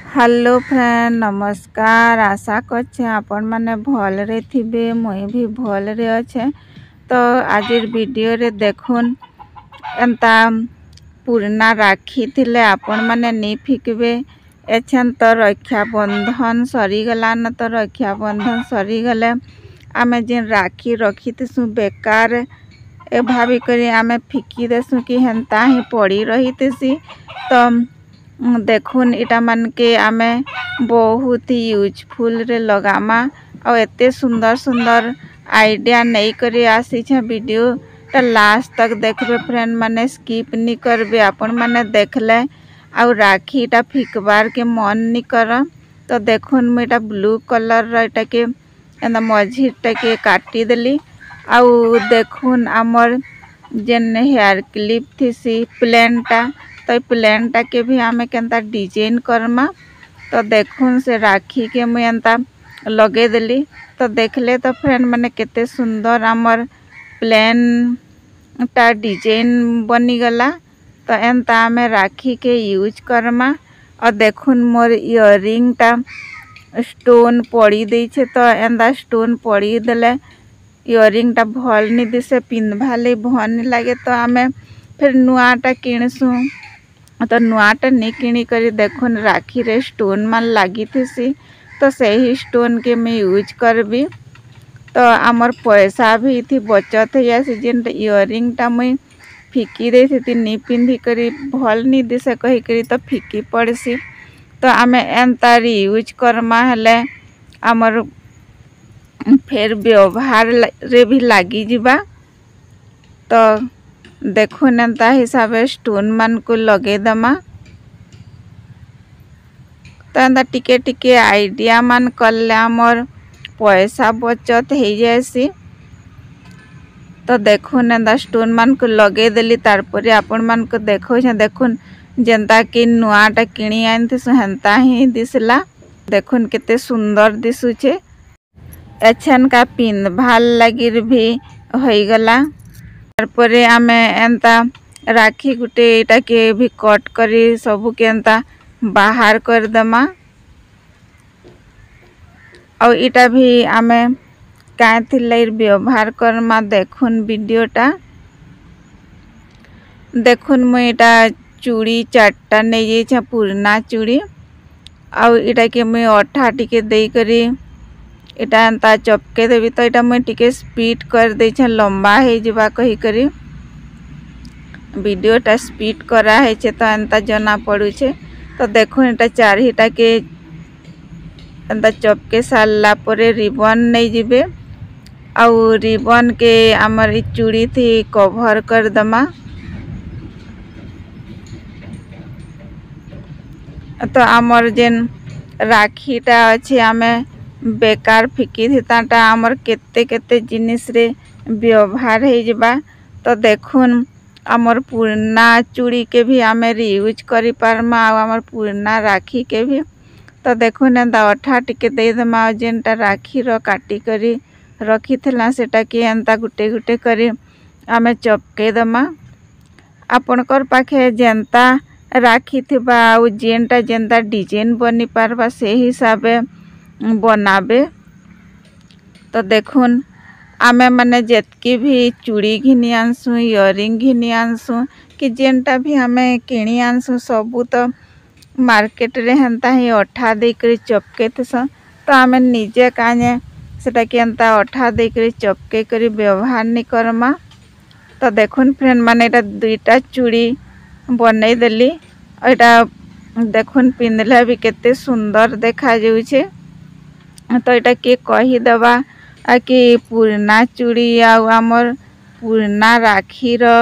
Hello friend नमस्कार। आशा करछे आपण माने भलरे थिबे मुई भी भलरे अच्छे। तो आज वीडियो रे देखुन एंता पुराना राखी थिले आपण माने नहीं फिकबे। एछन तो रक्षा बंधन सरी गला न तो रक्षा बंधन सरी गले आमे जिन राखी रखी थिसु बेकार ए भाभी करी आमे फिकी देसु कि हेंता ही पड़ी रही थिसी। तो देखुन इटा मन के आमे बहुत ही यूजफुल रे लगामा और एते सुंदर सुंदर आइडिया नहीं करी आसी छे। वीडियो ता लास्ट तक देखबे फ्रेंड माने स्किप नहीं करबे। आपण माने देखले और राखी टा फिकबार के मन नहीं कर। तो देखुन मुझे ब्लू कलर रा के एंदा मझीटा के काटी देली आउ देखुन आमर जेन हेयर क्लिप थी प्लेनटा तो प्लेनटा के भी आमे केंता डिजाइन करमा। तो देखुन से राखी के मुझे एंता लगे देली तो देखले तो फ्रेंड माने केते सुंदर आमर प्लेन टा डिजाइन बनी गला। तो एंता आमे राखी के यूज करमा। और देखुन मोर इयरिंग टा स्टोन पड़ी दी छे तो एंदा स्टोन पड़ी देले इयरिंग टा भल नहीं दिसे पिंधवाले भल नहीं लगे। तो आमे फिर नुआटा किणसु तो नुआटा नहीं किणी करी देखुन राखी रे स्टोन मान लगी थी तो सही स्टोन के मैं यूज करबी। तो आमर पैसा भी थी बचत है जेन इयरिंग टा मुई फिकी दे थी नहीं पिंधि करी भल नहीं दिसे कही करी तो फिकी पड़सी। तो आमे एंता यूज करमा हेले आमर फिर व्यवहार रे भी लगी जीवा। तो देखुन एंता हिसाब स्टोन मान को लगे दमा। तो एंता टिके टिके आइडिया मान कले आमर पैसा बचत हो जाएसी। तो देखुन एंता स्टोन मान को लगे देली तारपरे आपण मान को देखो देखुन जेंता कि नुआटा किणी आनथिसु हेंता ही दिसला। देखुन केते सुंदर दिसुचे। एछन का पिंधभाल लगी भी होई गला। तारपरे आमे एंता राखी गुटे एटा के भी कट करी सबू के एंता बाहर कर दमा। और इटा भी आमे काहे थिले व्यवहार करमा। देखुन वीडियोटा देखुन मुई एटा चूड़ी चारटा नहीं जे पुराना चूड़ी और इटा के मुई अठा टिके देई करी इटा एंता चपके देवी। तो इटा मुई टिके स्पीड कर दे लंबा हो जावा कही करी वीडियोटा स्पीड करा है तो एंता जना पड़ू छे। तो देखो इटा चारिटा के एंता चपके सारला परे रिबन नहीं जीवे और रिबन के आमर चूड़ी थी कवर कर दमा। तो आमर जेन राखीटा अच्छे आमे बेकार फिकी थी ताटा आमर केते केते जिनिस रे व्यवहार हो जावा। तो देखुन आमर पुराना चूड़ी के भी आमे यूज करी पारमा आ आमर पुराना राखी के भी। तो देखुन एंता अठा टिके दे दमा जेनटा राखी रो काटी करी रखी थिला सेटा के एंता गुटे गुटे करी आमे चपके दमा। आपनकर पाखे जेंता राखी थिबा आ जेनटा जेंता डिजाइन बनी पारबा से हिसाबे बनाबे। तो देखुन आमे माने जेतकी भी चूड़ी घिनी आनसु इयरिंग घिनी आनसु कि जेनटा भी आमे किणी आनसु सबू तो मार्केट रे हेंता ही अठा दे करी चपके थस। तो आमे निजे काने सेटा के एंता अठा दे करी चपके करी व्यवहार नहीं करमा। तो देखुन फ्रेंड माने एटा दुईटा चूड़ी बनई देली और एटा देखुन पिंधले भी केते सुंदर देखा जाउछे। तो इटा के कही दबा आ कि पुराना चूड़ी आमर पुराना राखी रो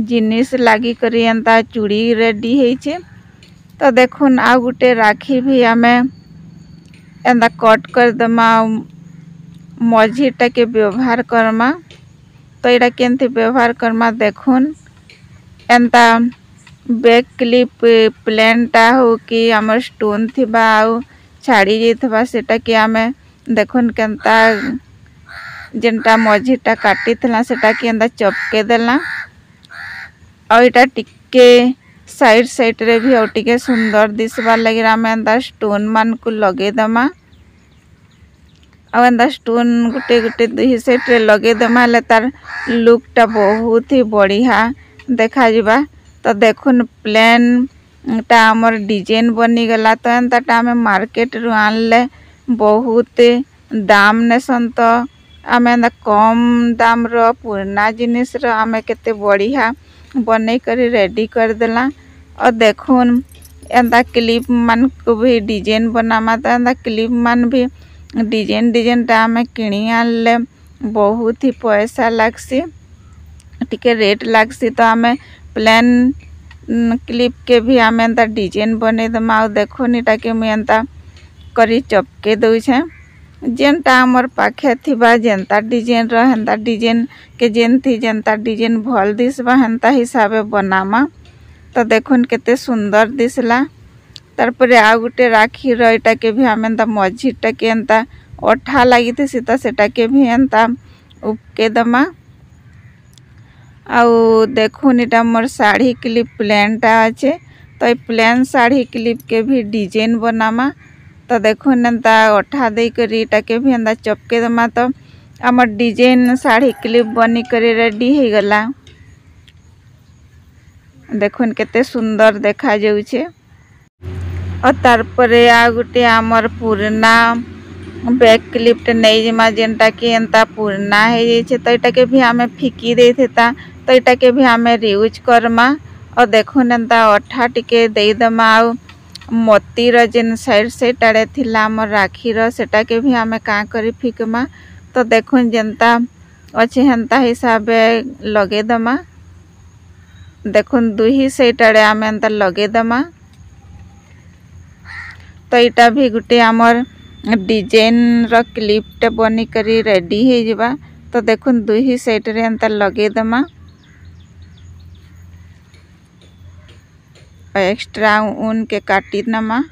जिनिस लगी करी एंता चूड़ी रेडी है। तो देखुन आ गुटे राखी भी आमे एंता कट कर दमा मझीटा के व्यवहार करमा। तो इटा केंति व्यवहार करमा देखुन एंता बैक क्लिप प्लेनटा हो कि आमर स्टोन थिबा आउ छाड़ी जाइथबा सेटा के आमे देखुन केंता जेनटा मझीटा काटी थिला सेटा के एंता चपके देला और इटा टिके साइड साइड रे भी और सुंदर दिसबार लगे आम एंता स्टोन मान को लगे दमा आंदा स्टोन गुटे गुटे दुही साइड रे लगे दमा ले तार लुक टा बहुत ही बढ़िया देखा जिबा। तो देखुन प्लेन टा हमर डिजाइन बनी गला तो एंता टा हमें मार्केट रु आनले बहुत दाम नेसन तो आम कम दाम रो पुराना जिनिस रो आम केते बढ़िया बनै करी रेडी कर देला। और देखुन एंता क्लिप मान को भी डिजाइन बनामा तो एंता क्लिप मान भी डिजाइन डिजाइन टा आम किणी आनले बहुत ही पैसा लागसी टिके रेट लागसी तो आम प्लेन क्लिप के भी आम एंता डिजाइन बनै दमा। आ देखुन इटा के मुई एंता करी चपके दउछे जेनटा हमर पाखे थिबा जेनता डिजाइन रो हेंता डिजाइन के जेन थी जेनता डिजाइन भल दिसबा हेंता हिसाबे बनामा। तो देखुन केते सुंदर दिसला। तारपरे आ गुटे राखी रो इटा के भी हम एंता मझीटा के एंता अठा लगी थी तो सेटा के भी एंता उपके दमा। आउ देखुन इटा मोर साड़ी क्लिप प्लेन टा अच्छे तो ये प्लेन साड़ी क्लिप के भी डिजाइन बनामा। तो देखुन एंता अठा दे करी इटा के भी एंता चपके दमा तो हमर डिजाइन साड़ी क्लिप बनी करी रेडी हो गला। देखुन केते सुंदर देखा जाउछे। और तारपरे आ गुटे हमर पुराना बैक क्लिप टे नै जमा जेनटा कि एंता पुराना हे जाइछे तो इटा के भी हमें फिकी दे थेता तो इटा के भी हमें यूज करमा। और देखुन एंता अठा टिके दे दमा। आ मोती रो जेन साइड साइड आड़े थिला हमर राखी रो सेटा के भी हमें का करी फिकमा। तो देखुन जेनता अच्छे हेंता हिसाबे लगे दमा। देखुन दुही साइड आड़े आम एंता लगे दमा। तो इटा भी गुटे हमर डिजाइन रो क्लिप टे बनी करी रेडी हो जिबा। तो देखुन दुही साइड रे एंता लगे दमा। एक्स्ट्रा ऊन के काटी नमा।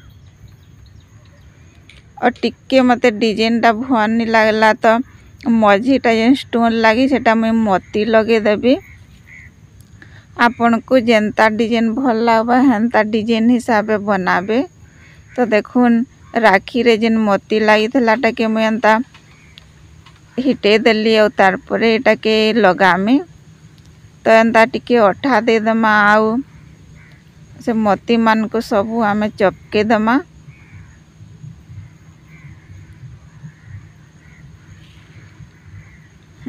और टिके मते डिजाइन टा भल नि लागला तो मझीटा जेन स्टोन लगी सेटा मुई मोती लगे देबी। आपन को जेनता डिजाइन भल लागबा हेंता डिजाइन हिसाबे बनाबे। तो देखुन राखी रे जेन मोती लगी थलाटा के मुई एंता हिटे देली और तारपरे एटा के लगामी। तो एंता टिके अठा दे दमा। आउ से मोती मान को सबू आमे चपके दमा।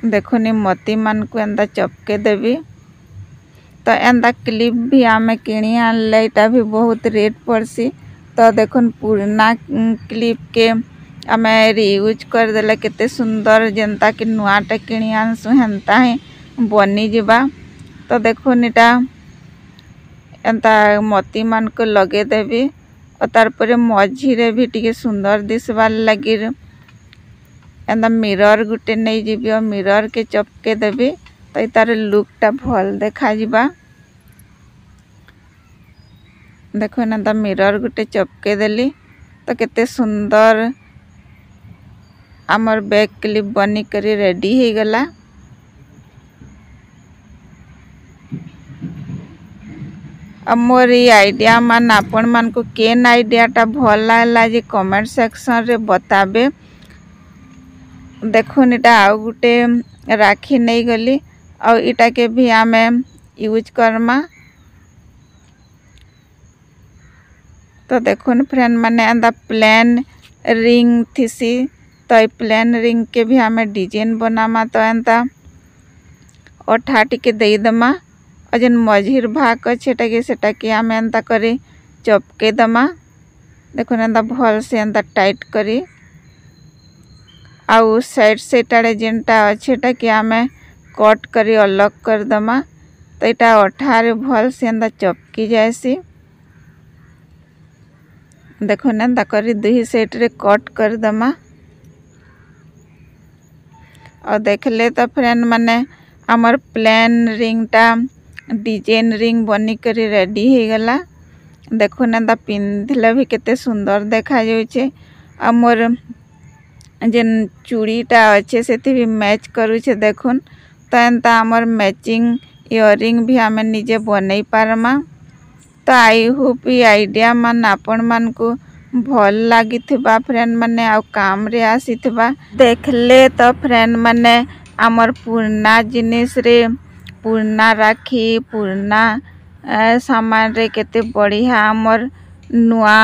देखुनी मोती मान को एंता चपके देबी। तो एंता क्लिप भी आमे किणी आनले इटा भी बहुत रेट पड़सी। तो देखुन पुराना क्लिप के आमे रीयूज कर देले केते सुंदर जेनता कि नुआटा किणी आनसु हेंता ही बनी जिबा। तो देखुन इटा एंता मोती मान को लगे देबी। और तारपरे मझी रे भी टिके सुंदर दिसबार लगी एंता मिरर गुटे नहीं जीबी और मिरर के चपके देबी। तो तार लुक टा भल देखा जिबा। देखो एंता मिरर गुटे चपके देली तो केते सुंदर हमर बैक क्लिप बनी करी रेडी हो गला। अब मोर ये आइडिया मान आपण मान को केन आइडिया टा भल लागला जे कमेंट सेक्शन रे बताबे। देखुन इटा आउ गुटे राखी नहीं गली और इटा के भी आमे यूज करमा। तो देखुन फ्रेंड माने एंता प्लेन रिंग थिसी तो प्लेन रिंग के भी हमें डिजाइन बनामा। तो एंता अठा टिके दे दमा। और जेन मझीर भाग अच्छे सेटा के आम एंता करी चपके दमा। देखुन एंता भल से एंता टाइट करी। आउ साइड साइड आड़े जेनटा अच्छेटा कि आमे कट करी अलग कर दमा। तो इटा अठारे भल से एंता चपकी जाएसी। देखो एंता करी दुही साइड रे कट कर दमा। और देखले तो फ्रेंड माने हमर प्लेन रिंग टा डिजाइन रिंग बनी करी रेडी हो गला। देखो एंता पिंधिले भी केते सुंदर देखा जाउछे। आ मोर जेन चूड़ीटा अच्छे से भी मैच करूछे देखुन। तो एंता हमर मैचिंग इयरिंग भी हमें निजे बनई पारमा। तो तो आई होप ये आइडिया मान आपण मान को भल लगी फ्रेंड माने आ काम रे आसीथिबा देखले तो फ्रेंड माने आमर पुराना जिनिस रे पुराना राखी पुराना सामान रे केते बढ़िया आमर नुआ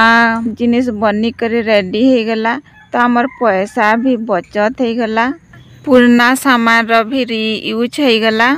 जिनिस बनी कर रेडी हो गला तो आमर पैसा भी बचत हो गला पुराना सामान रो भी यूज हो गला।